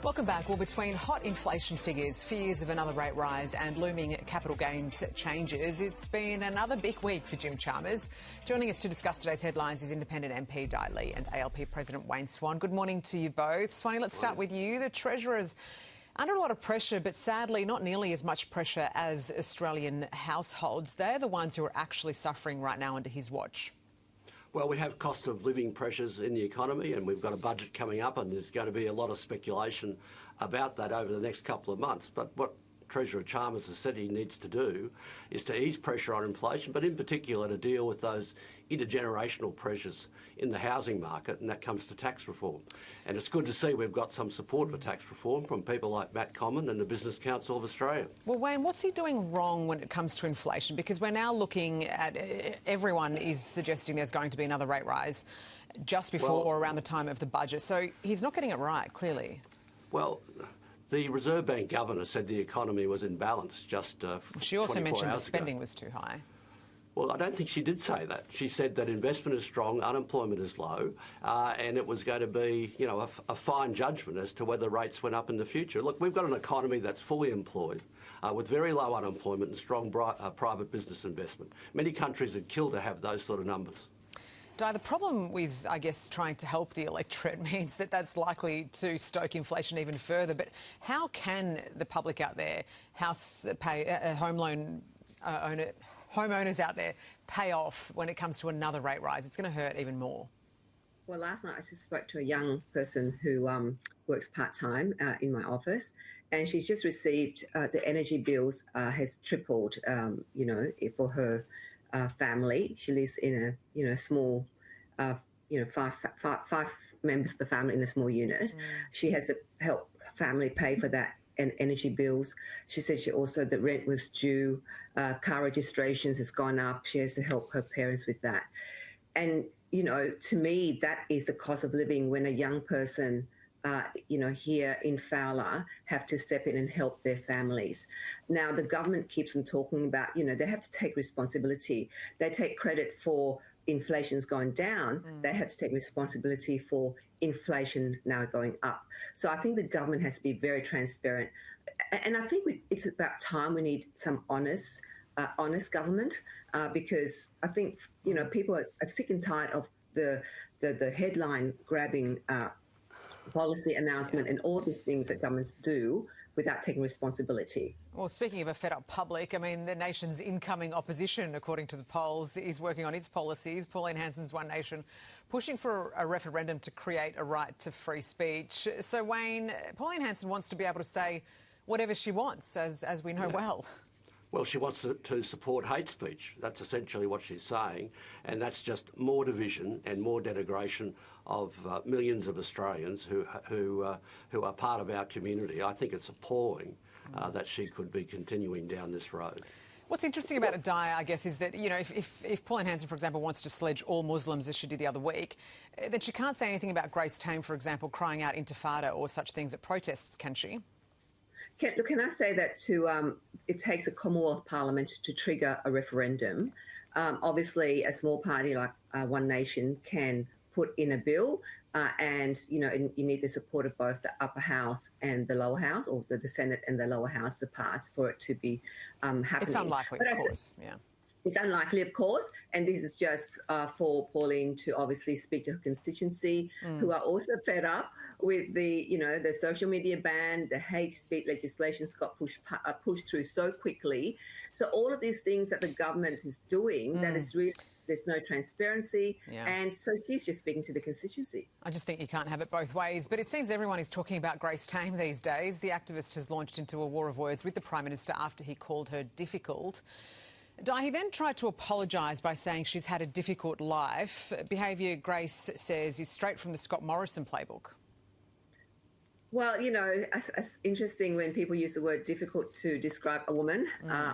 Welcome back. Well, between hot inflation figures, fears of another rate rise and looming capital gains changes, it's been another big week for Jim Chalmers. Joining us to discuss today's headlines is Independent MP Dai Le and ALP President Wayne Swan. Good morning to you both. Swanee, let's start with you. The Treasurer's under a lot of pressure, but sadly not nearly as much pressure as Australian households. They're the ones who are actually suffering right now under his watch. Well, we have cost of living pressures in the economy, and we've got a budget coming up, and there's going to be a lot of speculation about that over the next couple of months. But what Treasurer Chalmers has said he needs to do is to ease pressure on inflation, but in particular to deal with those intergenerational pressures in the housing market, and that comes to tax reform. And it's good to see we've got some support for tax reform from people like Matt Common and the Business Council of Australia. Well, Wayne, what's he doing wrong when it comes to inflation? Because we're now looking at, everyone is suggesting there's going to be another rate rise just before or around the time of the budget. So he's not getting it right, clearly. Well, the Reserve Bank governor said the economy was in balance just She also mentioned the ago. spending was too high. Well, I don't think she did say that. She said that investment is strong, unemployment is low, and it was going to be, you know, a fine judgment as to whether rates went up in the future. Look, we've got an economy that's fully employed, with very low unemployment and strong private business investment. Many countries would kill to have those sort of numbers. Di, the problem with, I guess, trying to help the electorate means that that's likely to stoke inflation even further. But how can the public out there, homeowners out there, pay off when it comes to another rate rise? It's going to hurt even more. Well, last night I just spoke to a young person who works part-time in my office, and she's just received the energy bills has tripled, for her family. She lives in a small, five members of the family in a small unit. She has to help family pay for that and energy bills. She said the rent was due, car registrations has gone up. She has to help her parents with that. And, to me, that is the cost of living when a young person here in Fowler have to step in and help their families. Now, the government keeps on talking about, they have to take responsibility. They take credit for inflation's gone down. They have to take responsibility for inflation now going up. So I think the government has to be very transparent. And I think it's about time we need some honest government, because I think, people are sick and tired of the headline grabbing policy announcement and all these things that governments do without taking responsibility. Well, speaking of a fed-up public, I mean, the nation's incoming opposition, according to the polls, is working on its policies. Pauline Hanson's One Nation pushing for a referendum to create a right to free speech. So, Wayne, Pauline Hanson wants to be able to say whatever she wants, as we know well. Well, she wants to support hate speech. That's essentially what she's saying, and that's just more division and more denigration of millions of Australians who are part of our community. I think it's appalling that she could be continuing down this road. What's interesting about it, Di, I guess, is that, if Pauline Hanson, for example, wants to sledge all Muslims, as she did the other week, then she can't say anything about Grace Tame, for example, crying out intifada or such things at protests, can she? Can I say that it takes a Commonwealth Parliament to trigger a referendum. Obviously, a small party like One Nation can put in a bill, and you need the support of both the upper house and the lower house, or the Senate and the lower house to pass for it to be happening. It's unlikely, of course, yeah. It's unlikely, of course, and this is just for Pauline to obviously speak to her constituency, who are also fed up with the social media ban. The hate speech legislations got pushed through so quickly. So all of these things that the government is doing, that is really, there's no transparency, and so she's just speaking to the constituency. I just think you can't have it both ways. But it seems everyone is talking about Grace Tame these days. The activist has launched into a war of words with the Prime Minister after he called her difficult. Di, he then tried to apologise by saying she's had a difficult life. Behaviour, Grace says, is straight from the Scott Morrison playbook. Well, it's interesting when people use the word difficult to describe a woman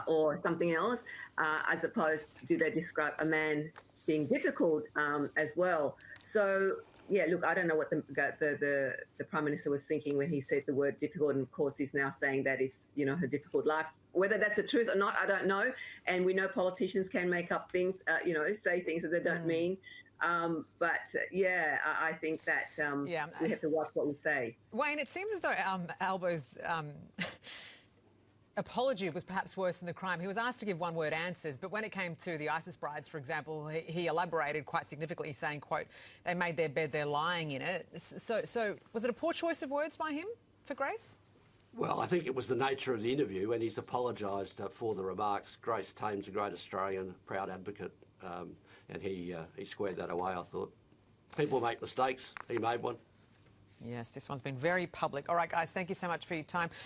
or something else, as opposed do they describe a man being difficult as well. So, yeah, look, I don't know what the Prime Minister was thinking when he said the word difficult, and of course he's now saying that it's, her difficult life. Whether that's the truth or not, I don't know. And we know politicians can make up things, say things that they don't mean. Yeah, I think that we have to watch what we say. Wayne, it seems as though Albo's apology was perhaps worse than the crime. He was asked to give one-word answers, but when it came to the ISIS brides, for example, he elaborated quite significantly, saying, quote, they made their bed, they're lying in it. So was it a poor choice of words by him for Grace? Well, I think it was the nature of the interview, and he's apologised for the remarks. Grace Tame's a great Australian, proud advocate, and he squared that away, I thought. People make mistakes. He made one. Yes, this one's been very public. All right, guys, thank you so much for your time.